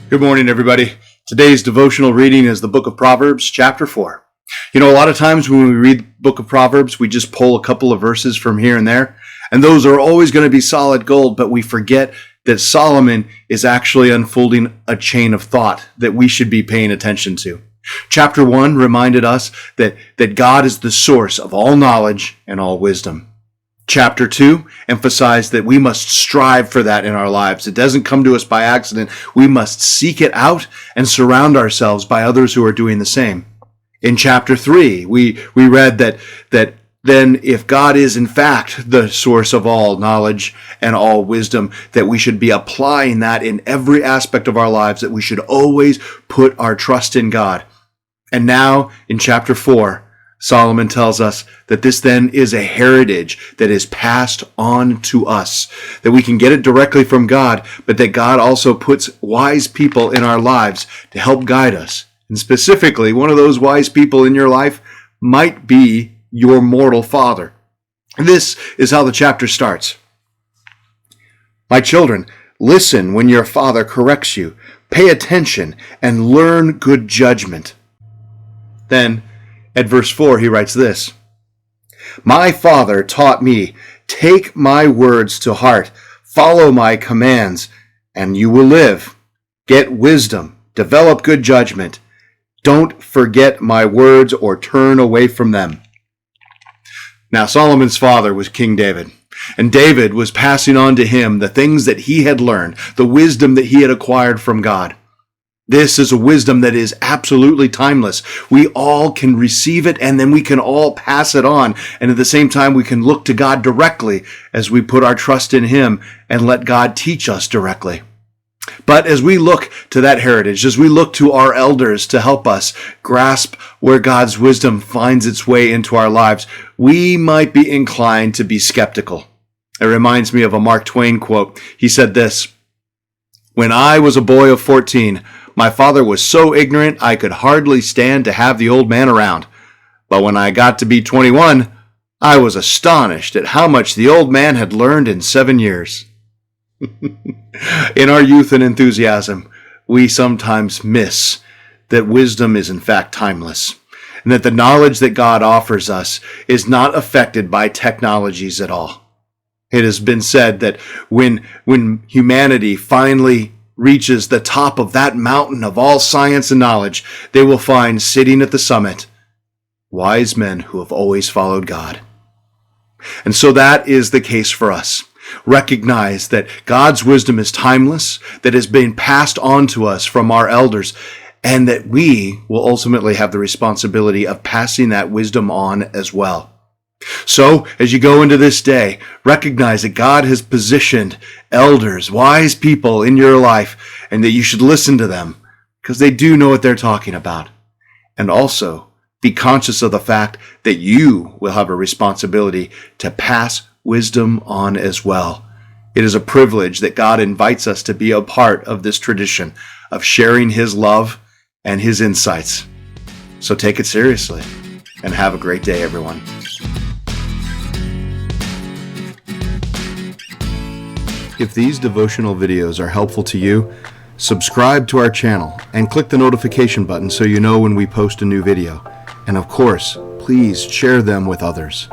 Good morning, everybody. Today's devotional reading is the book of Proverbs, chapter 4. You know, a lot of times when we read the book of Proverbs, we just pull a couple of verses from here and there, and those are always going to be solid gold, but we forget that Solomon is actually unfolding a chain of thought that we should be paying attention to. Chapter 1 reminded us that God is the source of all knowledge and all wisdom. Chapter 2 emphasized that we must strive for that in our lives. It doesn't come to us by accident. We must seek it out and surround ourselves by others who are doing the same. In chapter 3, we read that then if God is in fact the source of all knowledge and all wisdom, that we should be applying that in every aspect of our lives, that we should always put our trust in God. And now in chapter 4, Solomon tells us that this then is a heritage that is passed on to us, that we can get it directly from God, but that God also puts wise people in our lives to help guide us. And specifically, one of those wise people in your life might be your mortal father. This is how the chapter starts. My children, listen when your father corrects you. Pay attention and learn good judgment. Then, at verse 4, he writes this: My father taught me, take my words to heart, follow my commands, and you will live. Get wisdom, develop good judgment. Don't forget my words or turn away from them. Now, Solomon's father was King David, and David was passing on to him the things that he had learned, the wisdom that he had acquired from God. This is a wisdom that is absolutely timeless. We all can receive it, and then we can all pass it on. And at the same time, we can look to God directly as we put our trust in Him and let God teach us directly. But as we look to that heritage, as we look to our elders to help us grasp where God's wisdom finds its way into our lives, we might be inclined to be skeptical. It reminds me of a Mark Twain quote. He said this: When I was a boy of 14, my father was so ignorant I could hardly stand to have the old man around. But when I got to be 21, I was astonished at how much the old man had learned in 7 years. In our youth and enthusiasm, we sometimes miss that wisdom is in fact timeless, and that the knowledge that God offers us is not affected by technologies at all. It has been said that when humanity finally reaches the top of that mountain of all science and knowledge, they will find sitting at the summit wise men who have always followed God. And so that is the case for us. Recognize that God's wisdom is timeless, that has been passed on to us from our elders, and that we will ultimately have the responsibility of passing that wisdom on as well. So, as you go into this day, recognize that God has positioned elders, wise people in your life, and that you should listen to them because they do know what they're talking about. And also, be conscious of the fact that you will have a responsibility to pass wisdom on as well. It is a privilege that God invites us to be a part of this tradition of sharing His love and His insights. So take it seriously and have a great day, everyone. If these devotional videos are helpful to you, subscribe to our channel and click the notification button so you know when we post a new video. And of course, please share them with others.